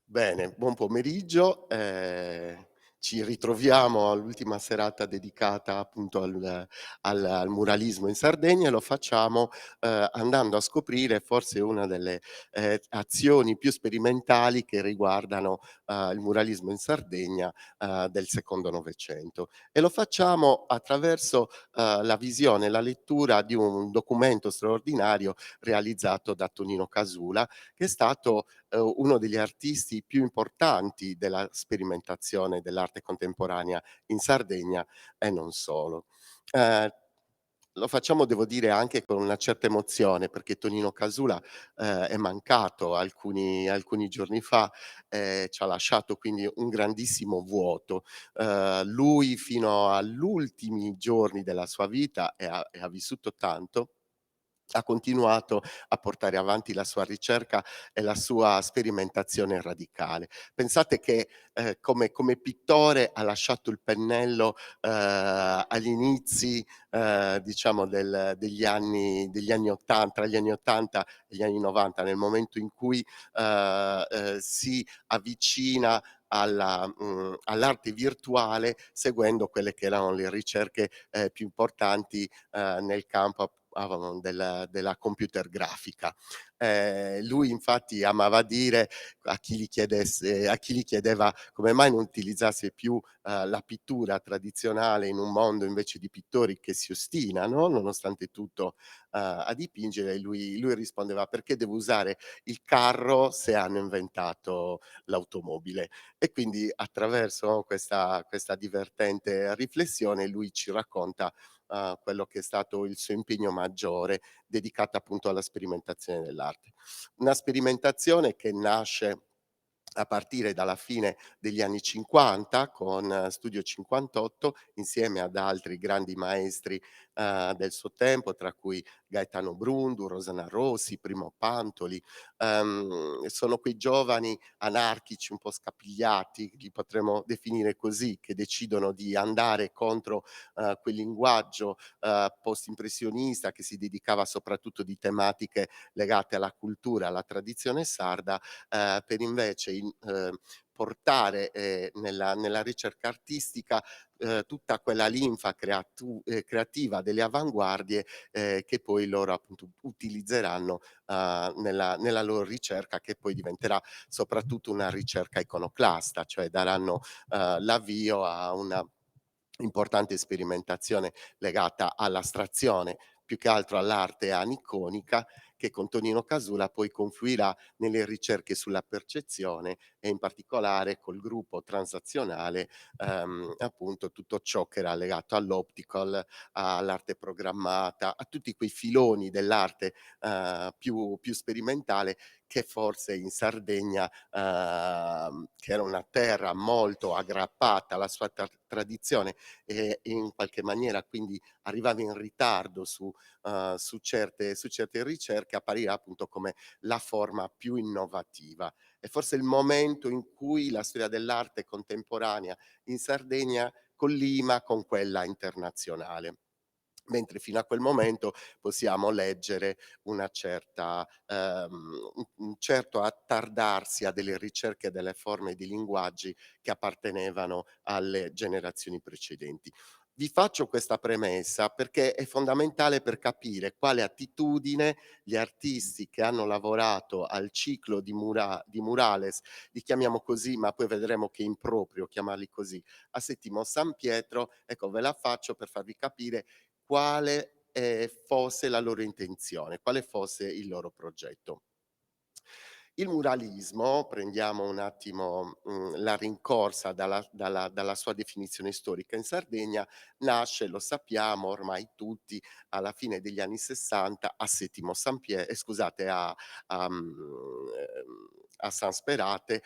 Bene, buon pomeriggio. Ci ritroviamo all'ultima serata dedicata appunto al muralismo in Sardegna e lo facciamo, andando a scoprire forse una delle, azioni più sperimentali che riguardano, il muralismo in Sardegna, del secondo Novecento. E lo facciamo attraverso, la visione e la lettura di un documento straordinario realizzato da Tonino Casula, che è stato uno degli artisti più importanti della sperimentazione dell'arte contemporanea in Sardegna e non solo. Ehm, Lo facciamo devo dire anche con una certa emozione, perché Tonino Casula, è mancato alcuni giorni fa, ci ha lasciato quindi un grandissimo vuoto. Lui fino all'ultimi giorni della sua vita e ha vissuto tanto, ha continuato a portare avanti la sua ricerca e la sua sperimentazione radicale. Pensate che, come pittore ha lasciato il pennello, agli inizi, diciamo degli anni '80, tra gli anni '80 e gli anni '90, nel momento in cui, si avvicina all'arte virtuale, seguendo quelle che erano le ricerche, più importanti, nel campo della computer grafica. Lui infatti amava dire a chi gli chiedeva come mai non utilizzasse più, la pittura tradizionale in un mondo invece di pittori che si ostinano, nonostante tutto, a dipingere, lui rispondeva: "Perché devo usare il carro se hanno inventato l'automobile?" E quindi attraverso questa divertente riflessione lui ci racconta, quello che è stato il suo impegno maggiore, dedicata appunto alla sperimentazione dell'arte. Una sperimentazione che nasce a partire dalla fine degli anni '50 con Studio 58, insieme ad altri grandi maestri, del suo tempo, tra cui Gaetano Brundu, Rosanna Rossi, Primo Pantoli. Sono quei giovani anarchici un po' scapigliati, li potremmo definire così, che decidono di andare contro, quel linguaggio, post-impressionista che si dedicava soprattutto di tematiche legate alla cultura, alla tradizione sarda, per invece portare, nella ricerca artistica, tutta quella linfa creativa delle avanguardie, che poi loro appunto utilizzeranno, nella loro ricerca, che poi diventerà soprattutto una ricerca iconoclasta, cioè daranno, l'avvio a una importante sperimentazione legata all'astrazione, più che altro all'arte aniconica, che con Tonino Casula poi confluirà nelle ricerche sulla percezione e in particolare col gruppo transazionale, appunto tutto ciò che era legato all'optical, all'arte programmata, a tutti quei filoni dell'arte, più sperimentale, che forse in Sardegna, che era una terra molto aggrappata alla sua tradizione e in qualche maniera quindi arrivava in ritardo su certe ricerche, apparirà appunto come la forma più innovativa. È forse il momento in cui la storia dell'arte contemporanea in Sardegna collima con quella internazionale. Mentre fino a quel momento possiamo leggere una certa un certo attardarsi a delle ricerche delle forme di linguaggi che appartenevano alle generazioni precedenti. Vi faccio questa premessa perché è fondamentale per capire quale attitudine gli artisti che hanno lavorato al ciclo di Murales, li chiamiamo così, ma poi vedremo che è improprio chiamarli così, a Settimo San Pietro, ecco ve la faccio per farvi capire quale, fosse la loro intenzione, quale fosse il loro progetto. Il muralismo, prendiamo un attimo, la rincorsa dalla sua definizione storica in Sardegna, nasce, lo sappiamo ormai tutti, alla fine degli anni '60 a Settimo San Pie scusate, a San Sperate,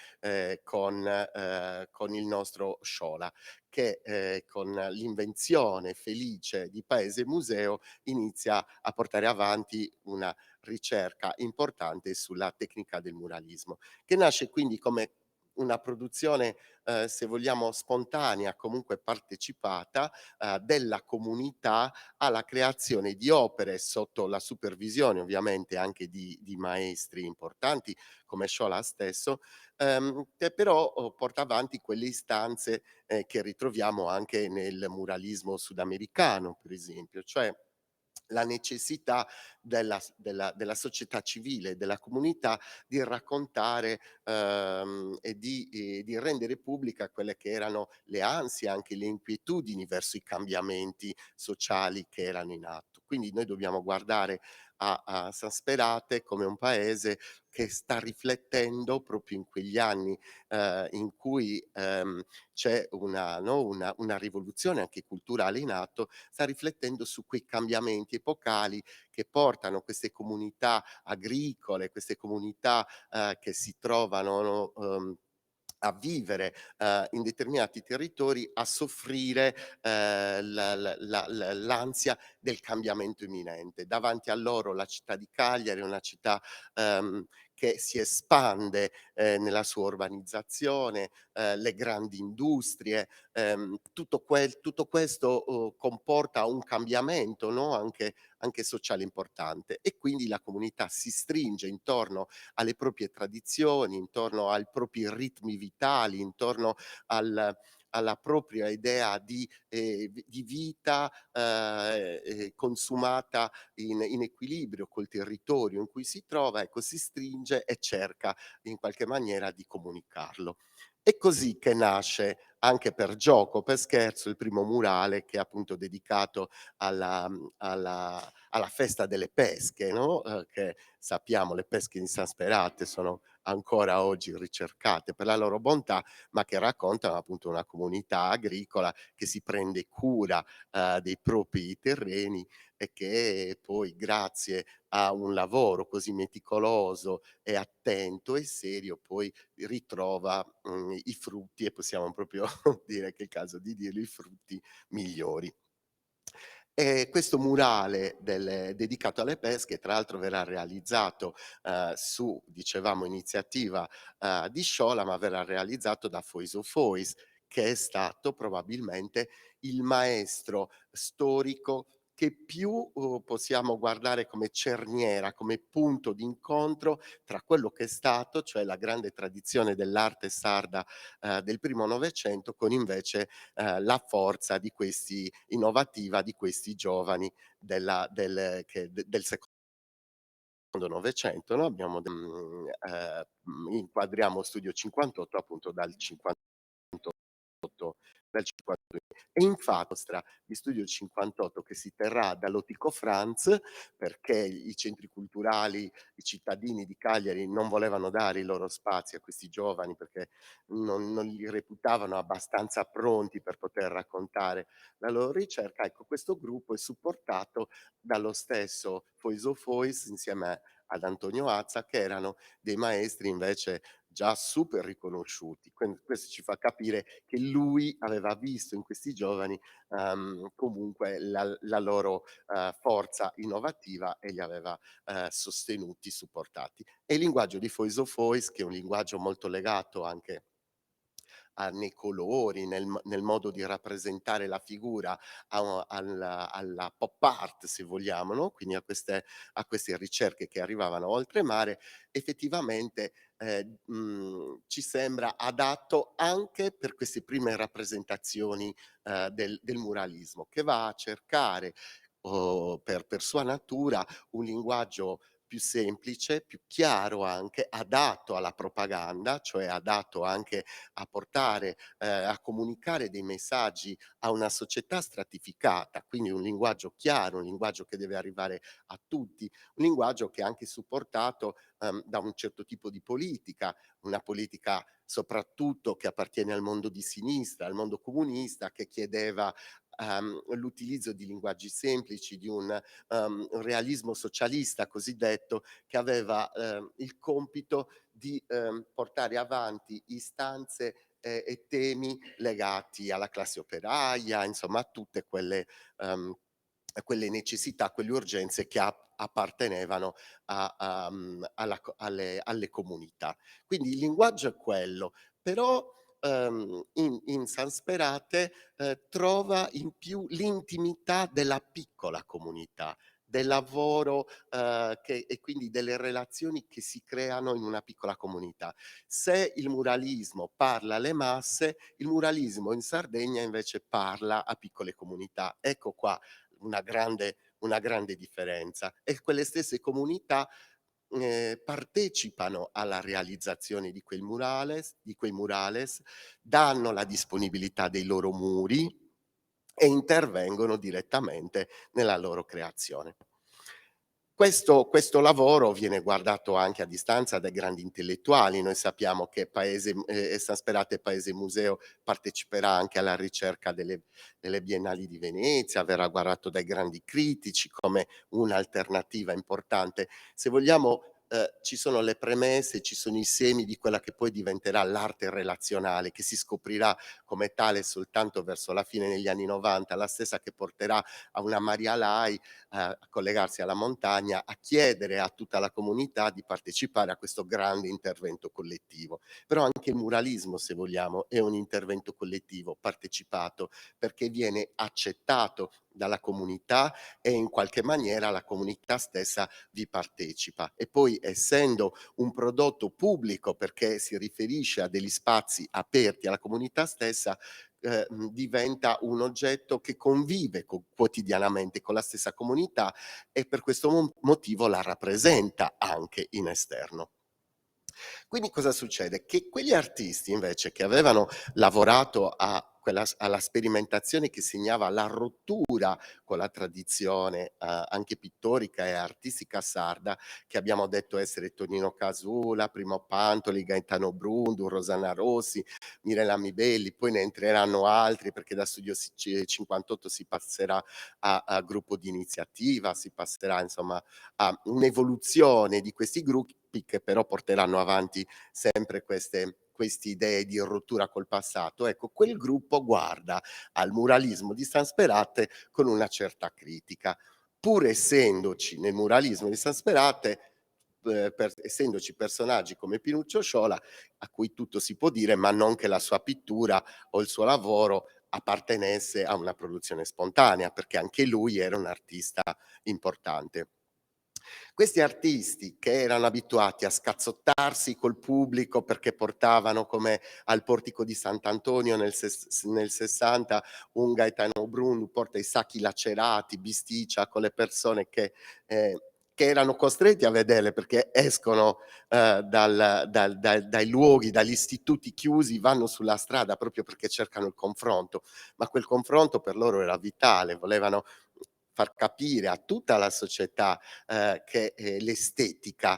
con il nostro Sciola, che, con l'invenzione felice di Paese Museo inizia a portare avanti una ricerca importante sulla tecnica del muralismo, che nasce quindi come una produzione, se vogliamo spontanea, comunque partecipata, della comunità alla creazione di opere sotto la supervisione ovviamente anche di maestri importanti come Sciolà stesso, che però, porta avanti quelle istanze, che ritroviamo anche nel muralismo sudamericano, per esempio, cioè la necessità della società civile, della comunità di raccontare, di rendere pubblica quelle che erano le ansie, anche le inquietudini verso i cambiamenti sociali che erano in atto. Quindi noi dobbiamo guardare a San Sperate come un paese che sta riflettendo proprio in quegli anni, in cui, c'è una no, una rivoluzione anche culturale in atto, sta riflettendo su quei cambiamenti epocali che portano queste comunità agricole, queste comunità, che si trovano, no, a vivere, in determinati territori, a soffrire, l'ansia del cambiamento imminente. Davanti a loro la città di Cagliari è una città, che si espande, nella sua urbanizzazione, le grandi industrie, tutto questo, comporta un cambiamento, no, anche sociale importante e quindi la comunità si stringe intorno alle proprie tradizioni, intorno ai propri ritmi vitali, intorno alla propria idea di vita, consumata in equilibrio col territorio in cui si trova, ecco, si stringe e cerca in qualche maniera di comunicarlo. È così che nasce, anche per gioco, per scherzo, il primo murale che è appunto dedicato alla festa delle pesche, no, che sappiamo le pesche di San Sperate sono ancora oggi ricercate per la loro bontà, ma che raccontano appunto una comunità agricola che si prende cura, dei propri terreni e che poi grazie a un lavoro così meticoloso e attento e serio poi ritrova, i frutti e possiamo proprio dire che è il caso di dirlo, i frutti migliori. Questo murale dedicato alle pesche, tra l'altro verrà realizzato, su, dicevamo, iniziativa, di Sciolla, ma verrà realizzato da Foiso Fois, che è stato probabilmente il maestro storico che più, possiamo guardare come cerniera, come punto d'incontro tra quello che è stato, cioè la grande tradizione dell'arte sarda, del primo Novecento, con invece la forza di questi innovativa di questi giovani del secondo Novecento, no, inquadriamo Studio 58 appunto dal 58 e infatti mostra di Studio 58 che si terrà dall'Otico Franz, perché i centri culturali, i cittadini di Cagliari non volevano dare i loro spazi a questi giovani perché non li reputavano abbastanza pronti per poter raccontare la loro ricerca. Ecco, questo gruppo è supportato dallo stesso Foiso Fois insieme ad Antonio Azza, che erano dei maestri invece già super riconosciuti. Questo ci fa capire che lui aveva visto in questi giovani, comunque la loro, forza innovativa e li aveva, sostenuti, supportati. E il linguaggio di Foiso Fois, che è un linguaggio molto legato anche a nei colori, nel modo di rappresentare la figura, alla pop art se vogliamo, no, quindi a queste ricerche che arrivavano oltremare, effettivamente, ci sembra adatto anche per queste prime rappresentazioni, del muralismo, che va a cercare, per sua natura, un linguaggio più semplice, più chiaro anche, adatto alla propaganda, cioè adatto anche a portare, a comunicare dei messaggi a una società stratificata, quindi un linguaggio chiaro, un linguaggio che deve arrivare a tutti, un linguaggio che è anche supportato, da un certo tipo di politica, una politica soprattutto che appartiene al mondo di sinistra, al mondo comunista, che chiedeva, l'utilizzo di linguaggi semplici, di un realismo socialista cosiddetto, che aveva, il compito di, portare avanti istanze, e temi legati alla classe operaia, insomma a tutte quelle necessità, quelle urgenze che appartenevano alla co alle comunità. Quindi il linguaggio è quello, però, in San Sperate, trova in più l'intimità della piccola comunità, del lavoro, che e quindi delle relazioni che si creano in una piccola comunità. Se il muralismo parla alle masse, il muralismo in Sardegna invece parla a piccole comunità. Ecco qua una grande differenza. E quelle stesse comunità partecipano alla realizzazione di quei murales, danno la disponibilità dei loro muri e intervengono direttamente nella loro creazione. Questo lavoro viene guardato anche a distanza dai grandi intellettuali. Noi sappiamo che San Sperate Paese Museo parteciperà anche alla ricerca delle Biennali di Venezia, verrà guardato dai grandi critici come un'alternativa importante. Se vogliamo, ci sono le premesse, ci sono i semi di quella che poi diventerà l'arte relazionale, che si scoprirà come tale soltanto verso la fine degli anni '90, la stessa che porterà a una Maria Lai a collegarsi alla montagna, a chiedere a tutta la comunità di partecipare a questo grande intervento collettivo. Però anche il muralismo, se vogliamo, è un intervento collettivo, partecipato, perché viene accettato dalla comunità e in qualche maniera la comunità stessa vi partecipa. E poi essendo un prodotto pubblico, perché si riferisce a degli spazi aperti alla comunità stessa, diventa un oggetto che convive quotidianamente con la stessa comunità e per questo motivo la rappresenta anche in esterno. Quindi cosa succede? Che quegli artisti invece che avevano lavorato alla sperimentazione che segnava la rottura con la tradizione, anche pittorica e artistica sarda, che abbiamo detto essere Tonino Casula, Primo Pantoli, Gaetano Brundu, Rosanna Rossi, Mirella Mibelli, poi ne entreranno altri perché da Studio 58 si passerà a gruppo di iniziativa, si passerà insomma a un'evoluzione di questi gruppi che però porteranno avanti sempre queste idee di rottura col passato. Ecco, quel gruppo guarda al muralismo di San Sperate con una certa critica. Pur essendoci nel muralismo di San Sperate, essendoci personaggi come Pinuccio Sciola, a cui tutto si può dire, ma non che la sua pittura o il suo lavoro appartenesse a una produzione spontanea, perché anche lui era un artista importante. Questi artisti che erano abituati a scazzottarsi col pubblico perché portavano, come al Portico di Sant'Antonio nel '60, un Gaetano Brun porta i sacchi lacerati, bisticcia con le persone che erano costretti a vederle perché escono, dai luoghi, dagli istituti chiusi, vanno sulla strada proprio perché cercano il confronto, ma quel confronto per loro era vitale, volevano far capire a tutta la società che, l'estetica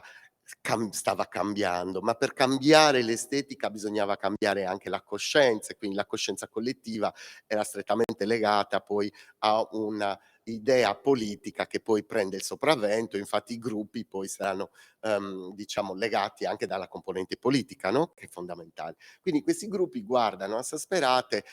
stava cambiando, ma per cambiare l'estetica bisognava cambiare anche la coscienza e quindi la coscienza collettiva era strettamente legata poi a una idea politica che poi prende il sopravvento, infatti i gruppi poi saranno, diciamo legati anche dalla componente politica, no, che è fondamentale. Quindi questi gruppi guardano a Sasperate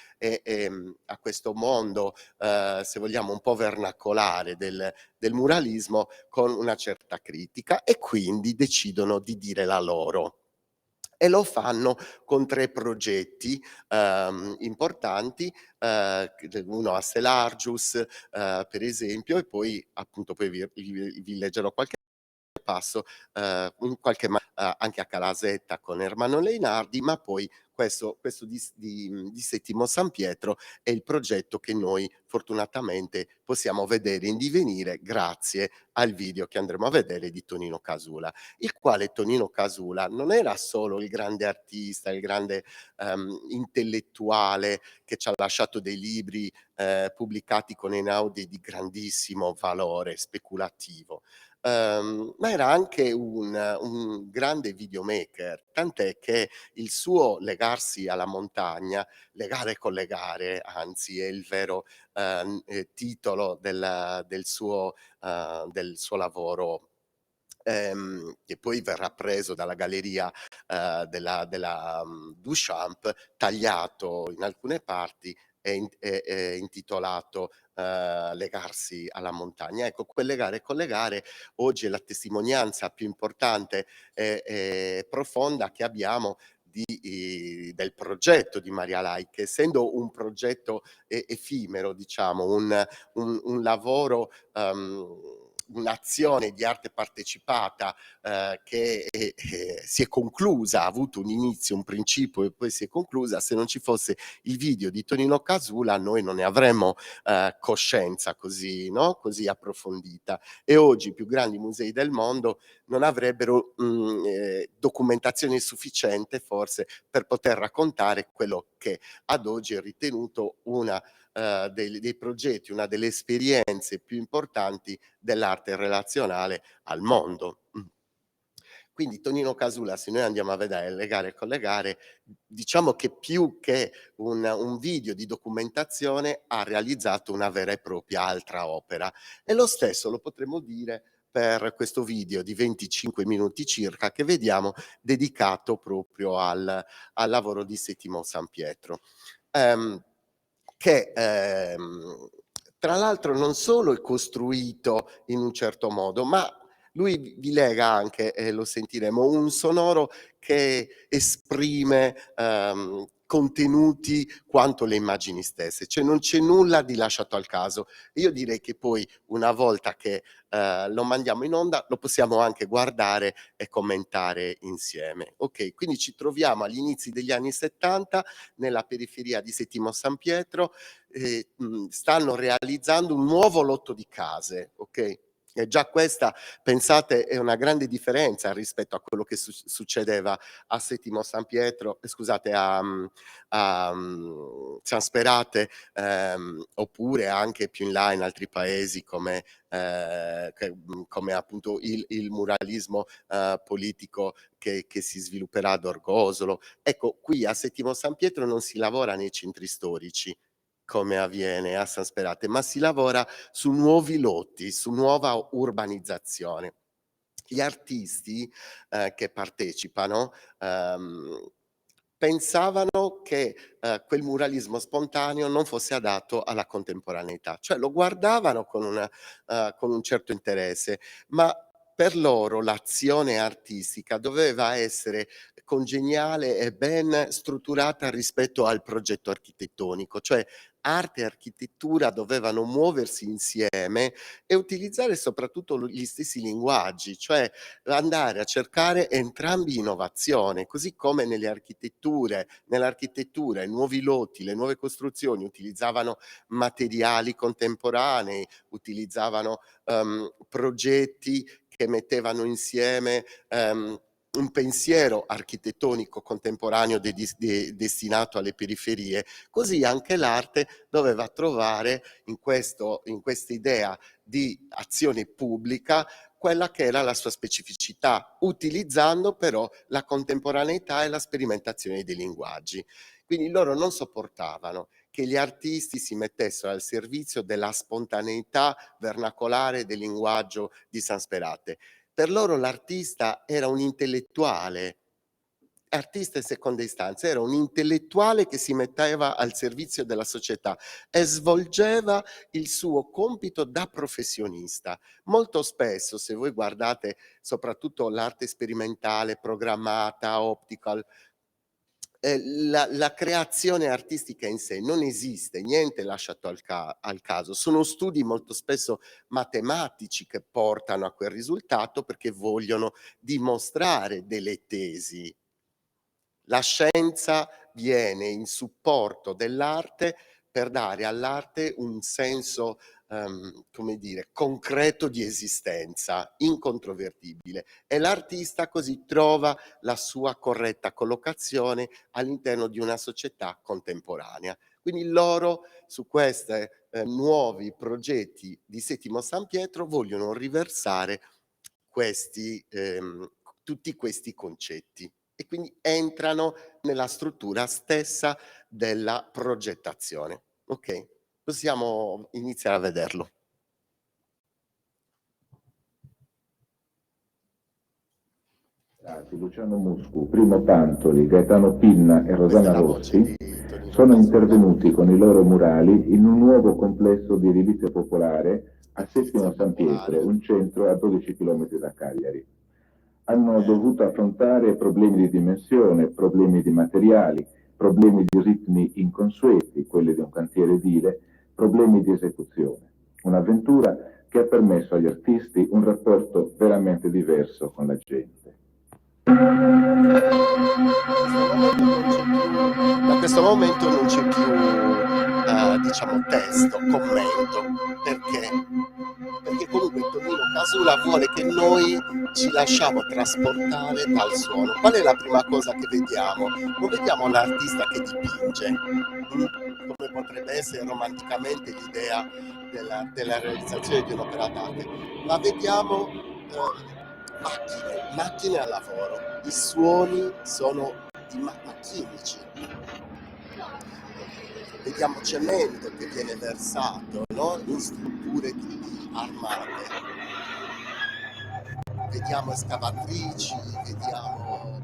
a questo mondo, se vogliamo un po' vernacolare del muralismo con una certa critica e quindi decidono di dire la loro. E lo fanno con 3 progetti, importanti, uno a Selargius, per esempio, e poi appunto poi vi leggerò qualche passo, in qualche anche a Calasetta con Ermanno Leinardi, ma poi questo di Settimo San Pietro è il progetto che noi fortunatamente possiamo vedere in divenire grazie al video che andremo a vedere di Tonino Casula, il quale Tonino Casula non era solo il grande artista, il grande, intellettuale che ci ha lasciato dei libri, pubblicati con Einaudi di grandissimo valore speculativo, ma era anche un grande videomaker, tant'è che il suo legarsi alla montagna, legare e collegare, anzi è il vero, titolo del suo lavoro, che poi verrà preso dalla galleria, Duchamp, tagliato in alcune parti e intitolato, "Legarsi alla montagna". Ecco, quel legare e collegare oggi è la testimonianza più importante e profonda che abbiamo del progetto di Maria Lai, che essendo un progetto effimero, diciamo, un lavoro, un'azione di arte partecipata che si è conclusa, ha avuto un inizio, un principio e poi si è conclusa, se non ci fosse il video di Tonino Casula noi non ne avremmo coscienza così, no? Così approfondita, e oggi i più grandi musei del mondo non avrebbero documentazione sufficiente forse per poter raccontare quello che ad oggi è ritenuto una dei progetti, una delle esperienze più importanti dell'arte relazionale al mondo. Quindi Tonino Casula, se noi andiamo a vedere legare e collegare, diciamo che più che un video di documentazione ha realizzato una vera e propria altra opera, e lo stesso lo potremmo dire per questo video di 25 minuti circa che vediamo, dedicato proprio al lavoro di Settimo San Pietro. Che tra l'altro non solo è costruito in un certo modo, ma lui vi lega anche, e lo sentiremo, un sonoro che esprime contenuti quanto le immagini stesse, cioè non c'è nulla di lasciato al caso. Io direi che poi una volta che lo mandiamo in onda lo possiamo anche guardare e commentare insieme. Ok, quindi ci troviamo agli inizi degli anni 70 nella periferia di Settimo San Pietro, stanno realizzando un nuovo lotto di case, ok? E già questa, pensate, è una grande differenza rispetto a quello che succedeva a Settimo San Pietro, scusate, a San Sperate, oppure anche più in là in altri paesi come appunto il muralismo politico che si svilupperà ad Orgosolo. Ecco, qui a Settimo San Pietro non si lavora nei centri storici come avviene a San Sperate, ma si lavora su nuovi lotti, su nuova urbanizzazione. Gli artisti che partecipano pensavano che quel muralismo spontaneo non fosse adatto alla contemporaneità, cioè lo guardavano con un certo interesse, ma per loro l'azione artistica doveva essere congeniale e ben strutturata rispetto al progetto architettonico, cioè arte e architettura dovevano muoversi insieme e utilizzare soprattutto gli stessi linguaggi, cioè andare a cercare entrambi innovazione, così come nell'architettura i nuovi lotti, le nuove costruzioni utilizzavano materiali contemporanei, utilizzavano progetti che mettevano insieme un pensiero architettonico contemporaneo destinato alle periferie, così anche l'arte doveva trovare in questa idea di azione pubblica quella che era la sua specificità, utilizzando però la contemporaneità e la sperimentazione dei linguaggi. Quindi loro non sopportavano che gli artisti si mettessero al servizio della spontaneità vernacolare del linguaggio di San Sperate. Per loro l'artista era un intellettuale, artista in seconda istanza, era un intellettuale che si metteva al servizio della società e svolgeva il suo compito da professionista. Molto spesso, se voi guardate soprattutto l'arte sperimentale, programmata, optical, la creazione artistica in sé non esiste, niente lasciato al caso. Sono studi molto spesso matematici che portano a quel risultato perché vogliono dimostrare delle tesi. La scienza viene in supporto dell'arte per dare all'arte un senso, come dire, concreto di esistenza, incontrovertibile, e l'artista così trova la sua corretta collocazione all'interno di una società contemporanea. Quindi loro su questi nuovi progetti di Settimo San Pietro vogliono riversare tutti questi concetti, e quindi entrano nella struttura stessa della progettazione. Ok? Possiamo iniziare a vederlo. Luciano Muscu, Primo Pantoli, Gaetano Pinna e Rosanna Rossi sono intervenuti con i loro murali in un nuovo complesso di edilizia popolare a Settimo San Pietro, un centro a 12 km da Cagliari. hanno dovuto affrontare problemi di dimensione, problemi di materiali, problemi di ritmi inconsueti, quelli di un cantiere edile, problemi di esecuzione. Un'avventura che ha permesso agli artisti un rapporto veramente diverso con la gente. Da questo momento non c'è più diciamo testo, commento, perché comunque Tonino Casula vuole che noi ci lasciamo trasportare dal suono. Qual è la prima cosa che vediamo? Non vediamo l'artista che dipinge, come potrebbe essere romanticamente l'idea della realizzazione di un'opera d'arte, ma vediamo macchine al lavoro. I suoni sono macchinici. Vediamo cemento che viene versato, no? In strutture armate. Vediamo escavatrici, vediamo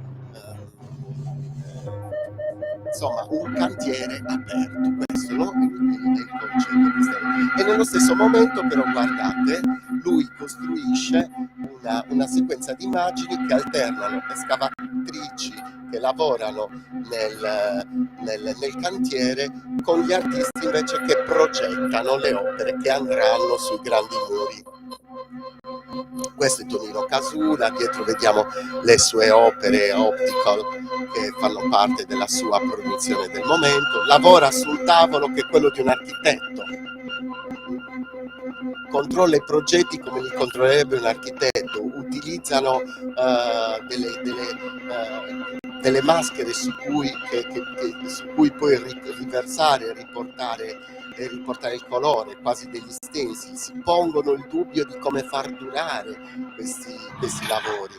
insomma un cantiere aperto, questo no? È il concetto. E nello stesso momento però guardate, lui costruisce una sequenza di immagini che alternano escavatrici che lavorano nel cantiere con gli artisti invece che progettano le opere che andranno sui grandi muri. Questo è Tonino Casula, dietro vediamo le sue opere optical che fanno parte della sua produzione del momento, lavora su un tavolo che è quello di un architetto, controlla i progetti come li controllerebbe un architetto, utilizzano delle maschere su cui puoi riversare e riportare il colore, quasi degli stencil, si pongono il dubbio di come far durare questi lavori.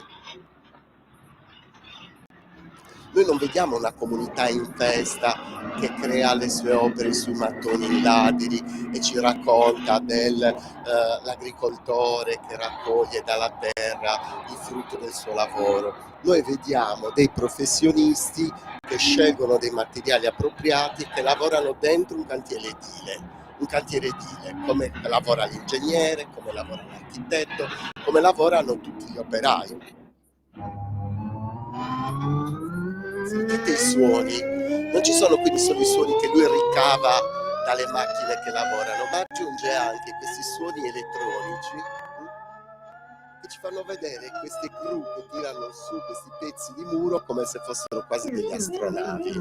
Noi non vediamo una comunità in festa che crea le sue opere sui mattoni in ladri e ci racconta dell'agricoltore che raccoglie dalla terra il frutto del suo lavoro. Noi vediamo dei professionisti che scelgono dei materiali appropriati e che lavorano dentro un cantiere edile, come lavora l'ingegnere, come lavora l'architetto, come lavorano tutti gli operai. Sentite i suoni, non ci sono quindi solo i suoni che lui ricava dalle macchine che lavorano, ma aggiunge anche questi suoni elettronici che ci fanno vedere queste gru che tirano su questi pezzi di muro come se fossero quasi degli astronavi.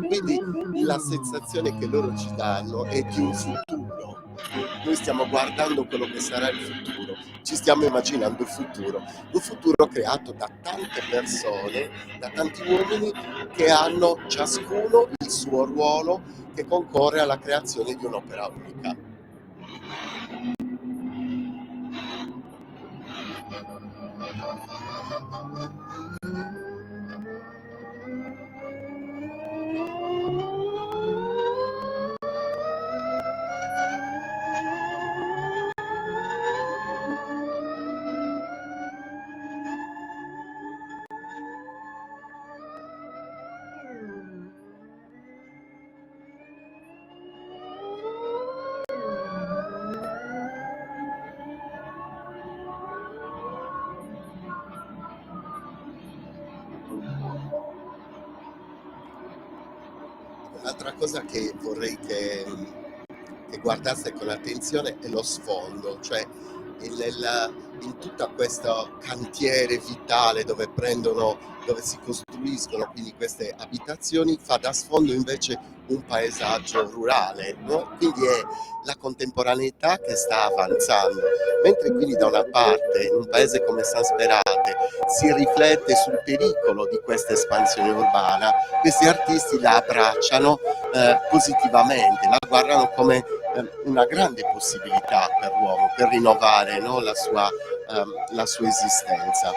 Quindi la sensazione che loro ci danno è di un futuro. Noi stiamo guardando quello che sarà il futuro, ci stiamo immaginando il futuro, un futuro creato da tante persone, da tanti uomini che hanno ciascuno il suo ruolo che concorre alla creazione di un'opera unica. Un'altra cosa che vorrei che guardasse con attenzione è lo sfondo, cioè in tutto questo cantiere vitale dove si costruiscono quindi queste abitazioni, fa da sfondo invece un paesaggio rurale, no? Quindi è la contemporaneità che sta avanzando, mentre quindi da una parte in un paese come San Sperate si riflette sul pericolo di questa espansione urbana, questi artisti la abbracciano positivamente, la guardano come una grande possibilità per l'uomo per rinnovare, no, la sua esistenza.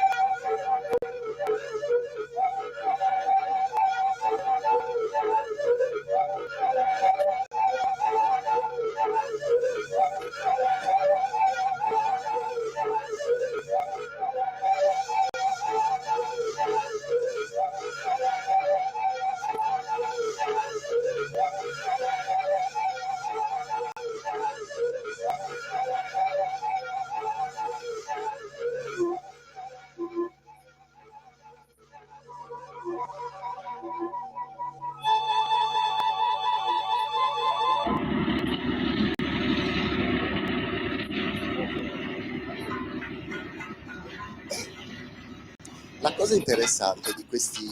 La cosa interessante di questi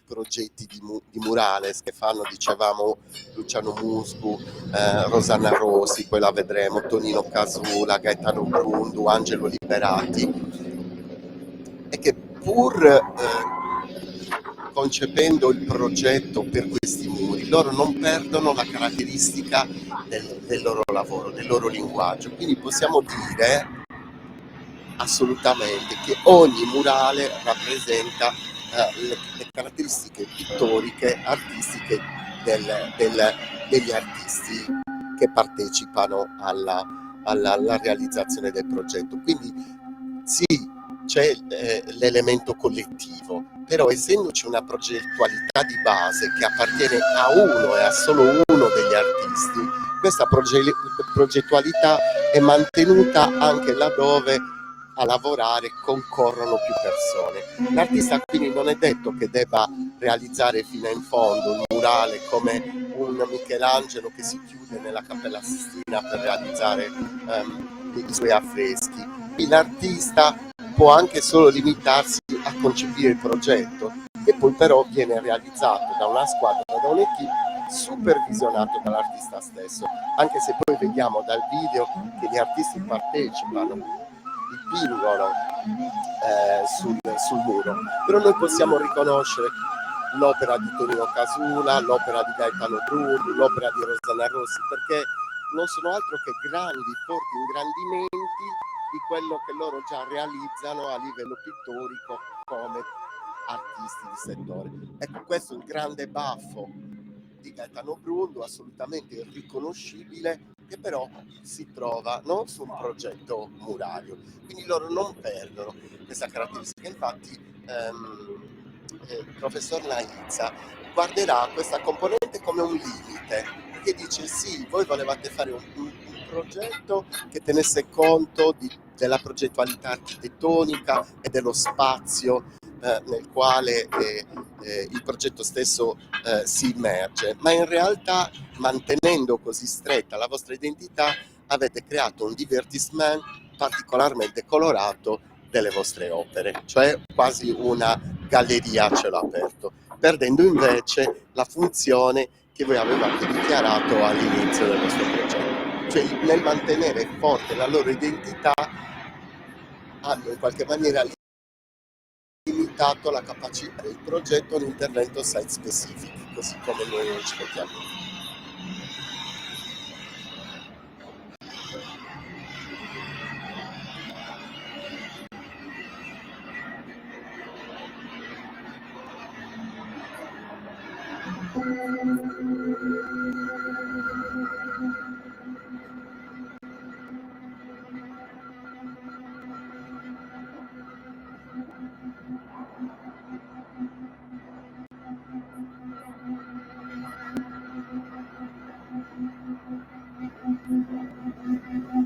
progetti di murales che fanno, dicevamo, Luciano Muscu, Rosanna Rossi, poi la vedremo, Tonino Casula, Gaetano Brundu, Angelo Liberati, è che pur concependo il progetto per questi muri, loro non perdono la caratteristica del loro lavoro, del loro linguaggio. Quindi possiamo dire assolutamente che ogni murale rappresenta le caratteristiche pittoriche, artistiche degli artisti che partecipano alla realizzazione del progetto. Quindi sì, c'è l'elemento collettivo, però essendoci una progettualità di base che appartiene a uno e a solo uno degli artisti, questa progettualità è mantenuta anche laddove a lavorare concorrono più persone. L'artista quindi non è detto che debba realizzare fino in fondo un murale come un Michelangelo che si chiude nella Cappella Sistina per realizzare i suoi affreschi. L'artista può anche solo limitarsi a concepire il progetto, che poi però viene realizzato da una squadra, da un'equipe, supervisionato dall'artista stesso, anche se poi vediamo dal video che gli artisti partecipano, dipingono sul muro, però noi possiamo riconoscere l'opera di Tonino Casula, l'opera di Gaetano Bruni, l'opera di Rosanna Rossi, perché non sono altro che grandi, forti ingrandimenti di quello che loro già realizzano a livello pittorico come artisti di settore. Ecco, questo è il grande baffo di Gaetano Brundu, assolutamente irriconoscibile, che però si trova su un progetto murario. Quindi loro non perdono questa caratteristica. Infatti il professor Naizza guarderà questa componente come un limite, che dice sì, voi volevate fare un progetto che tenesse conto della progettualità architettonica e dello spazio nel quale il progetto stesso si immerge, ma in realtà mantenendo così stretta la vostra identità avete creato un divertissement particolarmente colorato delle vostre opere, cioè quasi una galleria a cielo aperto, perdendo invece la funzione che voi avevate dichiarato all'inizio del vostro progetto. Cioè nel mantenere forte la loro identità hanno in qualche maniera limitato la capacità del progetto a un intervento site specific, così come noi ci mettiamo.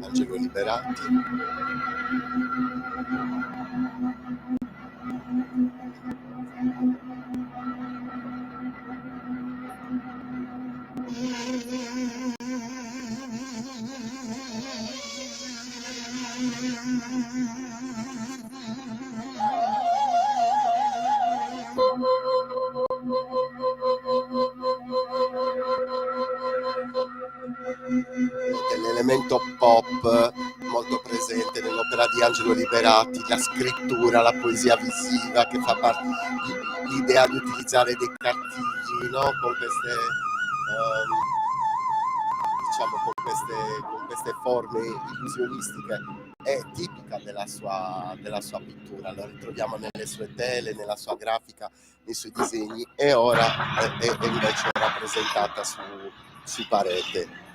Angelo Liberati. L'elemento pop molto presente nell'opera di Angelo Liberati, la scrittura, la poesia visiva che fa parte, l'idea di utilizzare dei cartigli, no? Con queste diciamo con queste forme illusionistiche è tipica della sua pittura, la ritroviamo nelle sue tele, nella sua grafica, nei suoi disegni, e ora è invece rappresentata su parete.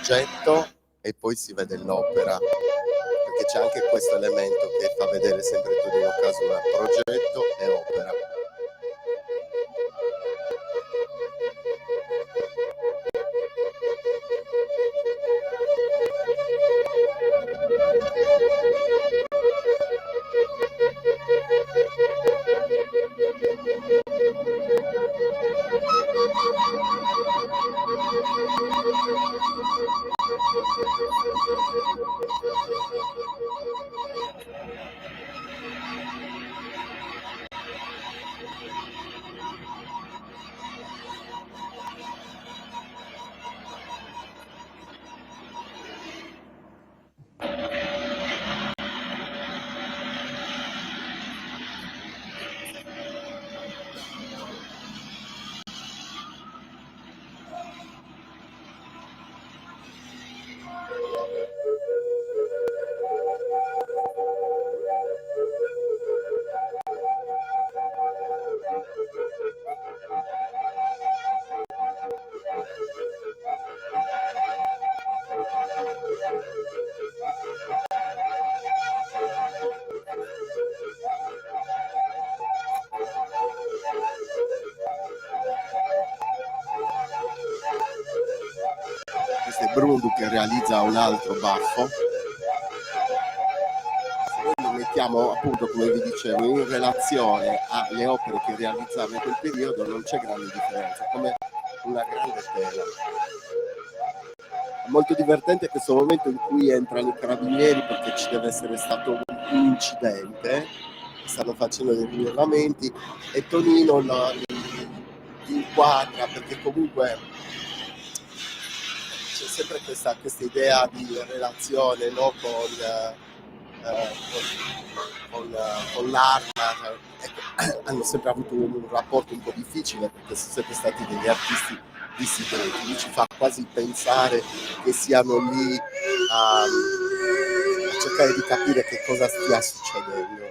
progetto e poi si vede l'opera, perché c'è anche questo elemento che fa vedere sempre Tonino Casula, progetto e opera. Questo è Brundu che realizza un altro baffo. Se noi lo mettiamo appunto, come vi dicevo, in relazione alle opere che realizzava in quel periodo, non c'è grande differenza, come una grande tela. È molto divertente questo momento in cui entrano i carabinieri, perché ci deve essere stato un incidente, stanno facendo dei rilevamenti e Tonino li inquadra, perché comunque c'è sempre questa idea di relazione, no? Con l'arma. Ecco, hanno sempre avuto un rapporto un po' difficile, perché sono sempre stati degli artisti dissidenti. Lui ci fa quasi pensare che siano lì a cercare di capire che cosa stia succedendo.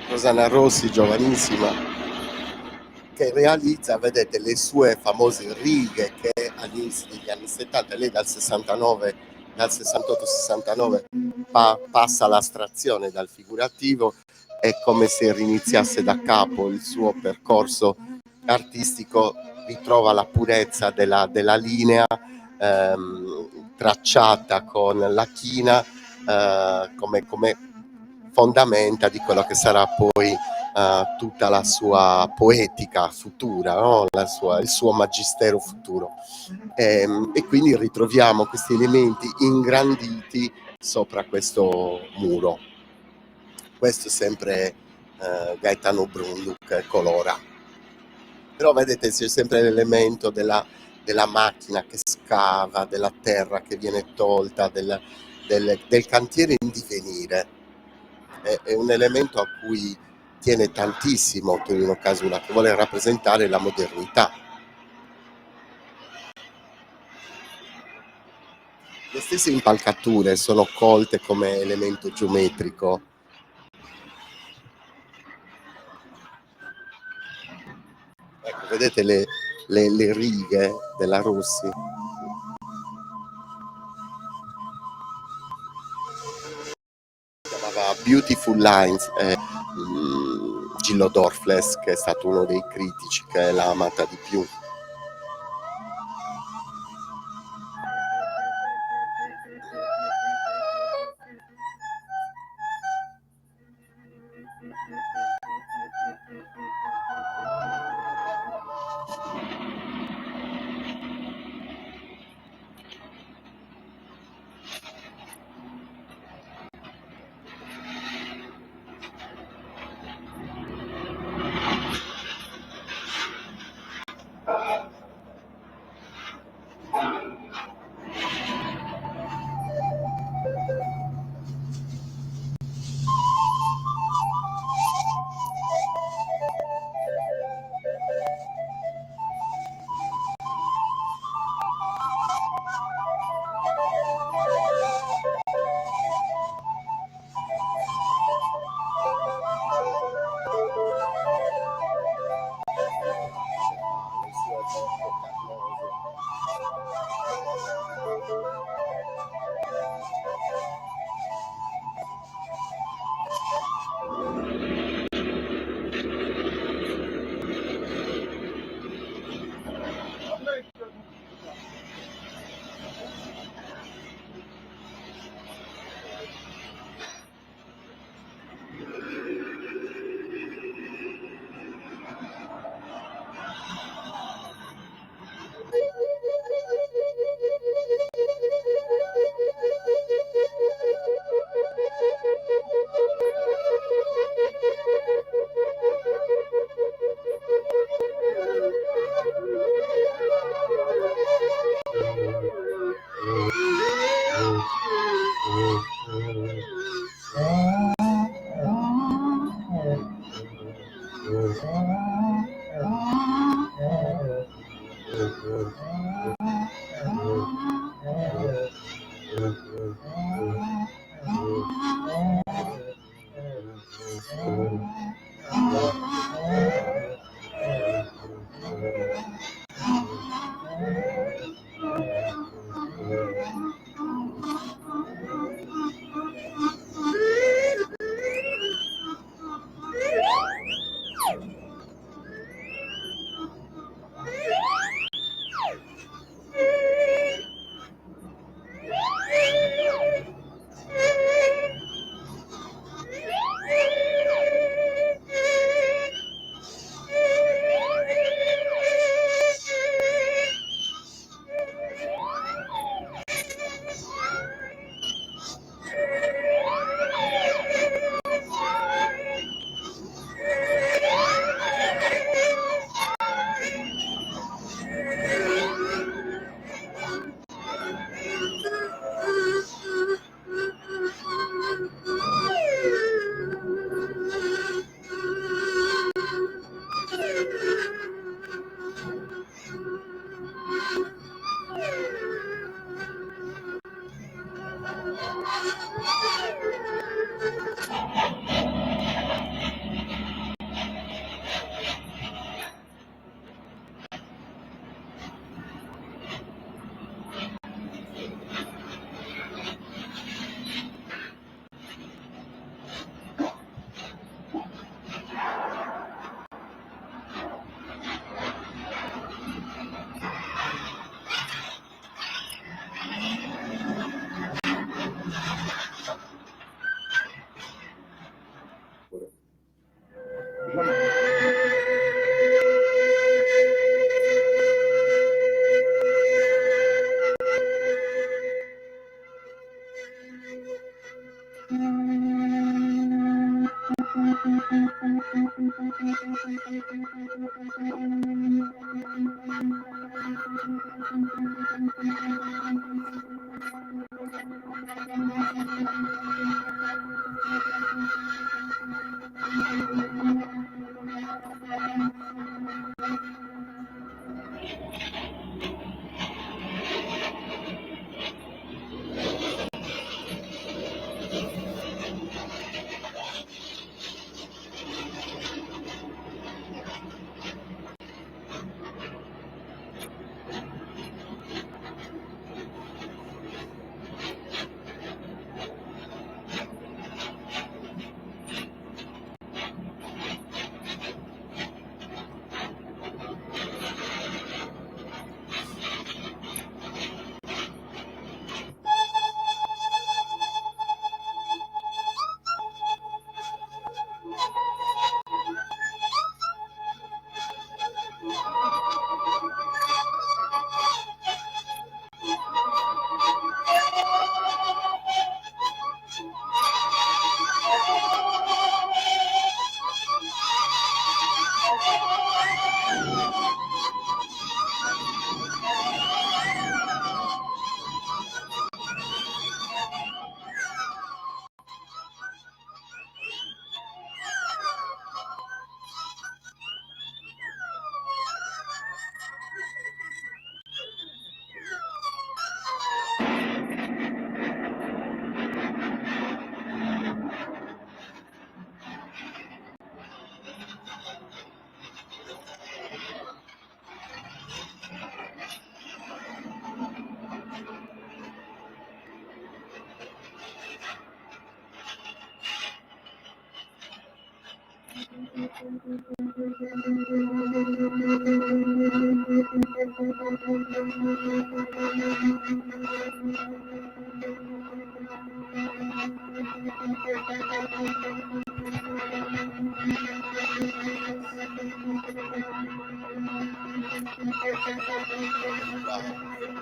Rossana Rossi, giovanissima, che realizza, vedete, le sue famose righe che all'inizio degli anni 70, lei dal 69, dal 68-69 passa all'astrazione, dal figurativo, è come se riniziasse da capo il suo percorso artistico, ritrova la purezza della linea tracciata con la china come fondamenta di quello che sarà poi tutta la sua poetica futura, no? Il suo magistero futuro. E quindi ritroviamo questi elementi ingranditi sopra questo muro. Questo è sempre Gaetano Brunduk colora. Però vedete, c'è sempre l'elemento della macchina che scava, della terra che viene tolta, del cantiere in divenire. È un elemento a cui tiene tantissimo Tonino Casula, che vuole rappresentare la modernità. Le stesse impalcature sono colte come elemento geometrico. Ecco, vedete le righe della Rossi? Si chiamava Beautiful Lines, Gillo Dorfles, che è stato uno dei critici che l'ha amata di più.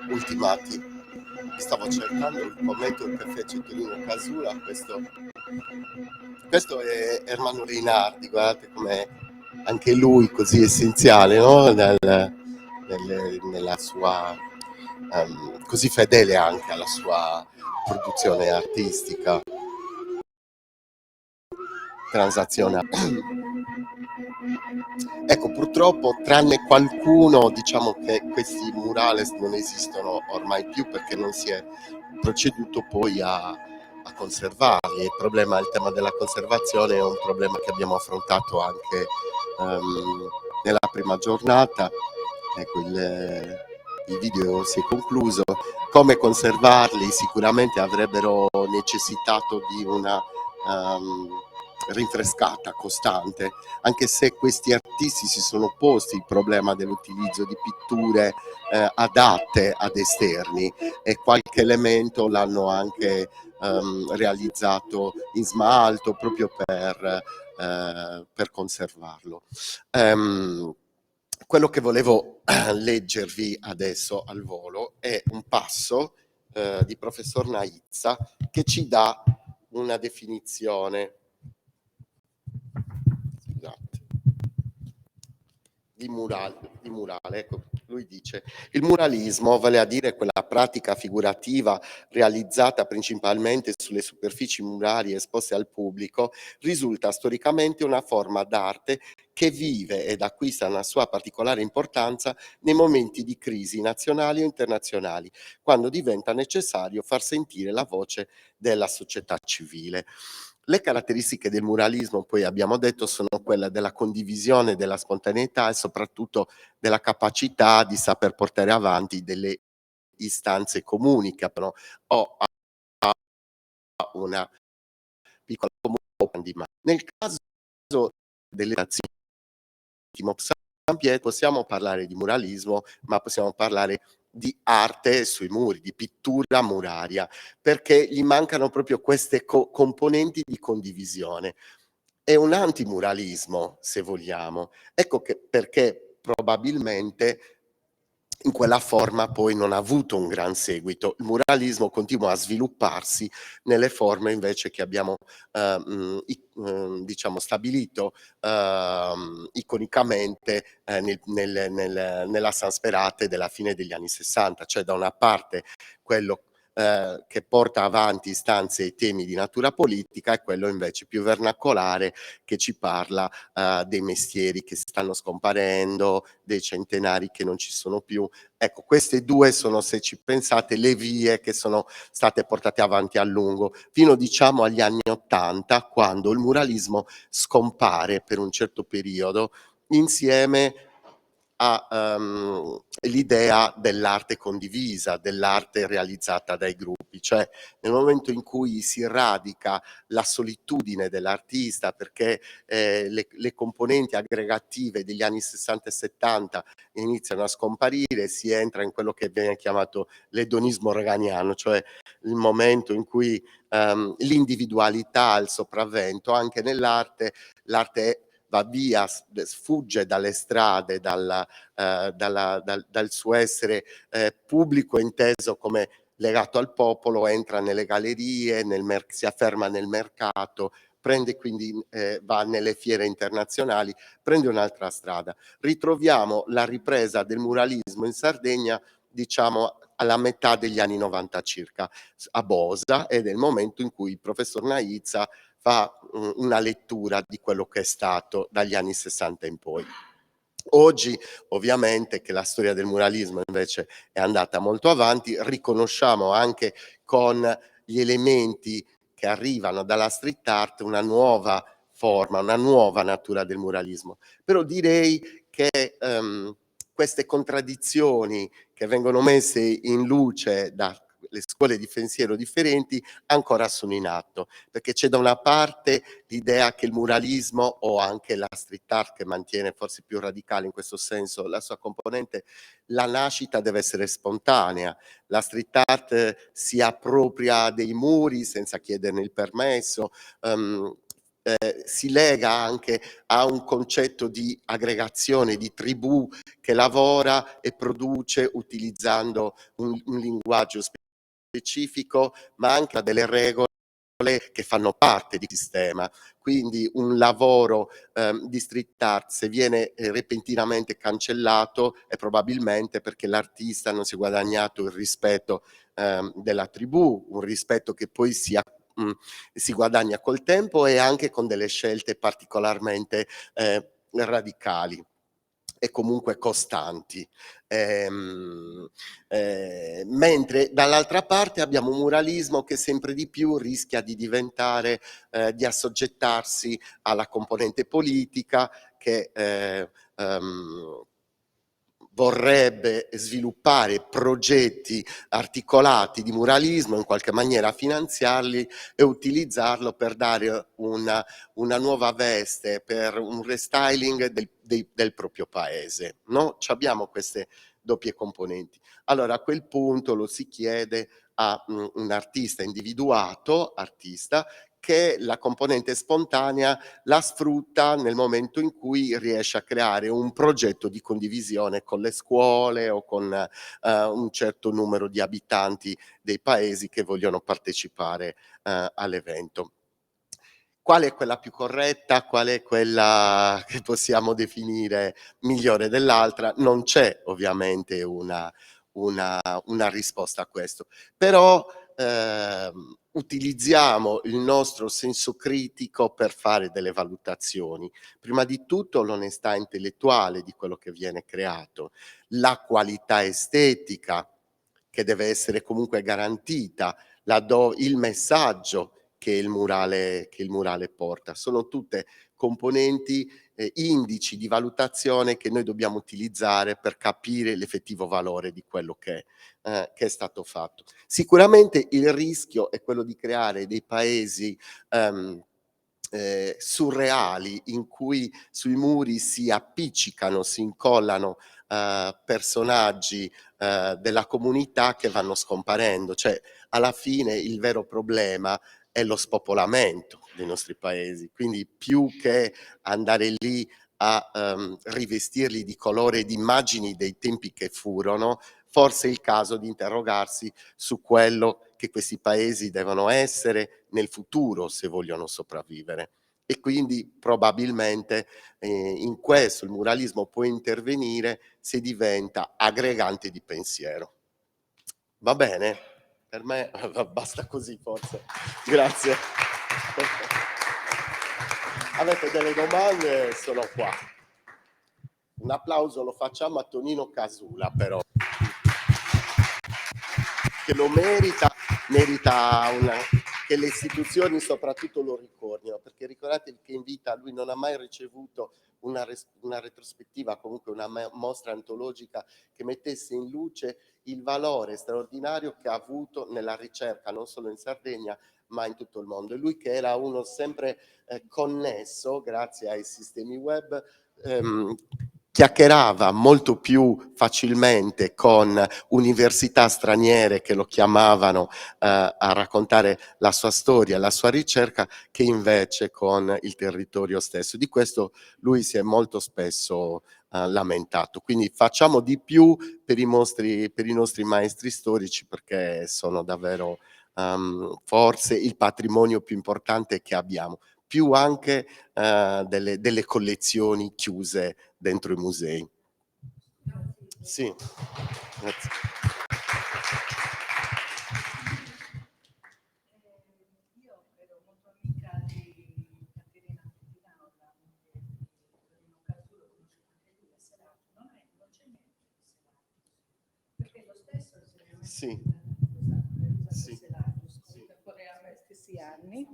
Ultimati. Stavo cercando il commento del caffè Cettolino Casula, questo è Ermanno Reinardi, guardate com'è anche lui così essenziale, no? Nella sua, così fedele anche alla sua produzione artistica, transazionale. Ecco, purtroppo, tranne qualcuno, diciamo che questi murales non esistono ormai più perché non si è proceduto poi a conservarli. Il tema della conservazione è un problema che abbiamo affrontato anche nella prima giornata. Ecco, il video si è concluso. Come conservarli? Sicuramente avrebbero necessitato di una rinfrescata costante, anche se questi artisti si sono posti il problema dell'utilizzo di pitture adatte ad esterni, e qualche elemento l'hanno anche realizzato in smalto proprio per conservarlo. Quello che volevo leggervi adesso al volo è un passo di professor Naizza che ci dà una definizione, scusate, di murale. Ecco, lui dice: il muralismo, vale a dire quella pratica figurativa realizzata principalmente sulle superfici murarie esposte al pubblico, risulta storicamente una forma d'arte che vive ed acquista una sua particolare importanza nei momenti di crisi nazionali o internazionali, quando diventa necessario far sentire la voce della società civile. Le caratteristiche del muralismo, poi abbiamo detto, sono quelle della condivisione, della spontaneità e soprattutto della capacità di saper portare avanti delle istanze comuni che aprono o a una piccola comunità. Nel caso delle nazioni San Pietro possiamo parlare di muralismo, ma possiamo parlare di arte sui muri, di pittura muraria, perché gli mancano proprio queste componenti di condivisione. È un antimuralismo, se vogliamo. Ecco che perché probabilmente in quella forma poi non ha avuto un gran seguito. Il muralismo continua a svilupparsi nelle forme invece che abbiamo diciamo stabilito iconicamente nella Sansperate della fine degli anni 60, cioè da una parte quello che porta avanti istanze e temi di natura politica, e quello invece più vernacolare che ci parla dei mestieri che stanno scomparendo, dei centenari che non ci sono più. Ecco, queste due sono, se ci pensate, le vie che sono state portate avanti a lungo, fino diciamo agli anni '80, quando il muralismo scompare per un certo periodo insieme l'idea dell'arte condivisa, dell'arte realizzata dai gruppi, cioè nel momento in cui si radica la solitudine dell'artista, perché le componenti aggregative degli anni 60 e 70 iniziano a scomparire, si entra in quello che viene chiamato l'edonismo reganiano, cioè il momento in cui l'individualità ha il sopravvento anche nell'arte. L'arte va via, sfugge dalle strade, dal suo essere pubblico inteso come legato al popolo, entra nelle gallerie, si afferma nel mercato, prende quindi, va nelle fiere internazionali, prende un'altra strada. Ritroviamo la ripresa del muralismo in Sardegna, diciamo alla metà degli anni 90 circa, a Bosa, ed è il momento in cui il professor Naizza fa una lettura di quello che è stato dagli anni 60 in poi. Oggi ovviamente che la storia del muralismo invece è andata molto avanti, riconosciamo anche con gli elementi che arrivano dalla street art una nuova forma, una nuova natura del muralismo. Però direi che queste contraddizioni che vengono messe in luce da le scuole di pensiero differenti ancora sono in atto, perché c'è da una parte l'idea che il muralismo o anche la street art, che mantiene forse più radicale in questo senso la sua componente, la nascita deve essere spontanea. La street art si appropria dei muri senza chiederne il permesso, si lega anche a un concetto di aggregazione, di tribù che lavora e produce utilizzando un linguaggio specifico, ma anche a delle regole che fanno parte di sistema. Quindi un lavoro di street art, se viene repentinamente cancellato, è probabilmente perché l'artista non si è guadagnato il rispetto della tribù, un rispetto che poi si guadagna col tempo e anche con delle scelte particolarmente radicali e comunque costanti. Mentre dall'altra parte abbiamo un muralismo che sempre di più rischia di diventare, di assoggettarsi alla componente politica che vorrebbe sviluppare progetti articolati di muralismo, in qualche maniera finanziarli e utilizzarlo per dare una nuova veste, per un restyling del proprio paese. No? Abbiamo queste doppie componenti. Allora a quel punto lo si chiede a un artista individuato, artista, che la componente spontanea la sfrutta nel momento in cui riesce a creare un progetto di condivisione con le scuole o con un certo numero di abitanti dei paesi che vogliono partecipare all'evento. Qual è quella più corretta? Qual è quella che possiamo definire migliore dell'altra? Non c'è ovviamente una risposta a questo, però utilizziamo il nostro senso critico per fare delle valutazioni. Prima di tutto l'onestà intellettuale di quello che viene creato, la qualità estetica che deve essere comunque garantita, il messaggio che il murale porta. Sono tutte componenti, indici di valutazione che noi dobbiamo utilizzare per capire l'effettivo valore di quello che è stato fatto. Sicuramente il rischio è quello di creare dei paesi surreali in cui sui muri si appiccicano, si incollano personaggi della comunità che vanno scomparendo. Cioè, alla fine il vero problema è lo spopolamento dei nostri paesi, quindi più che andare lì a rivestirli di colore e di immagini dei tempi che furono, forse è il caso di interrogarsi su quello che questi paesi devono essere nel futuro se vogliono sopravvivere. E quindi probabilmente in questo il muralismo può intervenire se diventa aggregante di pensiero. Va bene? Per me basta così forse. Grazie. Avete delle domande? Sono qua. Un applauso lo facciamo a Tonino Casula però, che lo merita che le istituzioni soprattutto lo ricordino, perché ricordatevi che in vita lui non ha mai ricevuto una retrospettiva, comunque una mostra antologica che mettesse in luce il valore straordinario che ha avuto nella ricerca non solo in Sardegna ma in tutto il mondo. E lui che era uno sempre connesso grazie ai sistemi web, chiacchierava molto più facilmente con università straniere che lo chiamavano a raccontare la sua storia, la sua ricerca, che invece con il territorio stesso. Di questo lui si è molto spesso lamentato. Quindi facciamo di più per i nostri maestri storici, perché sono davvero forse il patrimonio più importante che abbiamo, più anche delle collezioni chiuse dentro i musei. Sì, grazie. Io ero molto amica di Caterina Fidano, Torino Casulo, conosco anche lui a Serato, non c'è niente di Serato, perché lo stesso Sì, sì, Seratus, sì. contemporaneamente agli stessi anni.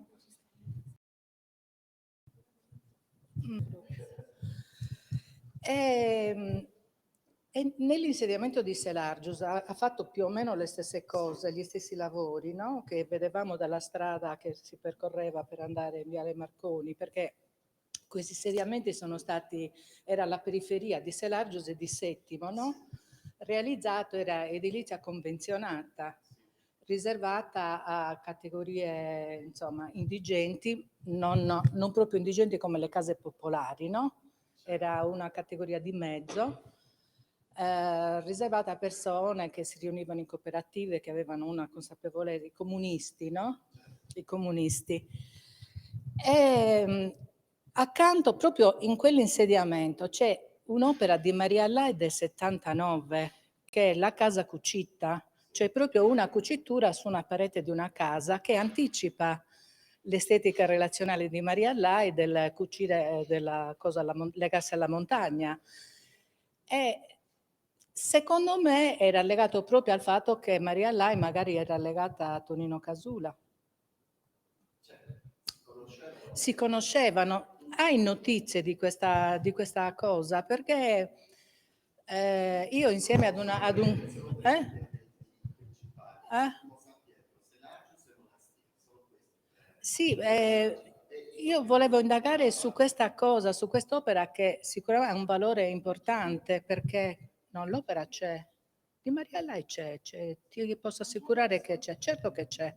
E nell'insediamento di Selargius ha fatto più o meno le stesse cose, gli stessi lavori, no? Che vedevamo dalla strada che si percorreva per andare in Viale Marconi, perché questi insediamenti sono stati, era alla periferia di Selargius e di Settimo, no? Realizzato, era edilizia convenzionata, riservata a categorie insomma indigenti, non proprio indigenti come le case popolari, no? Era una categoria di mezzo, riservata a persone che si riunivano in cooperative, che avevano una consapevolezza, i comunisti, no? I comunisti. E accanto, proprio in quell'insediamento, c'è un'opera di Maria Lai del 79, che è La Casa Cucita, cioè proprio una cucitura su una parete di una casa che anticipa l'estetica relazionale di Maria Lai del cucire della cosa legarsi alla montagna. E secondo me era legato proprio al fatto che Maria Lai magari era legata a Tonino Casula. Si conoscevano. Hai notizie di questa cosa? Perché io insieme ad un eh? Sì, io volevo indagare su questa cosa, su quest'opera che sicuramente ha un valore importante perché no, l'opera c'è, di Maria Lai c'è, ti posso assicurare che c'è, certo che c'è.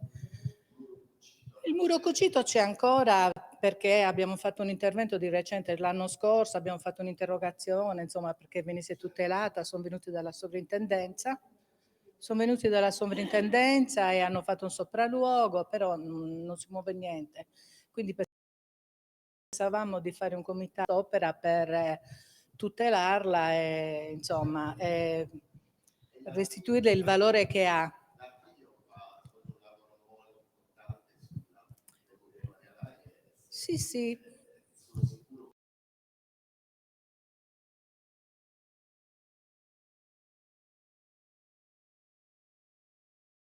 Il muro cucito c'è ancora perché abbiamo fatto un intervento di recente l'anno scorso, abbiamo fatto un'interrogazione, insomma, perché venisse tutelata, sono venuti dalla sovrintendenza e hanno fatto un sopralluogo, però non si muove niente. Quindi pensavamo di fare un comitato opera per tutelarla e insomma restituirle il valore che ha. Sì, sì,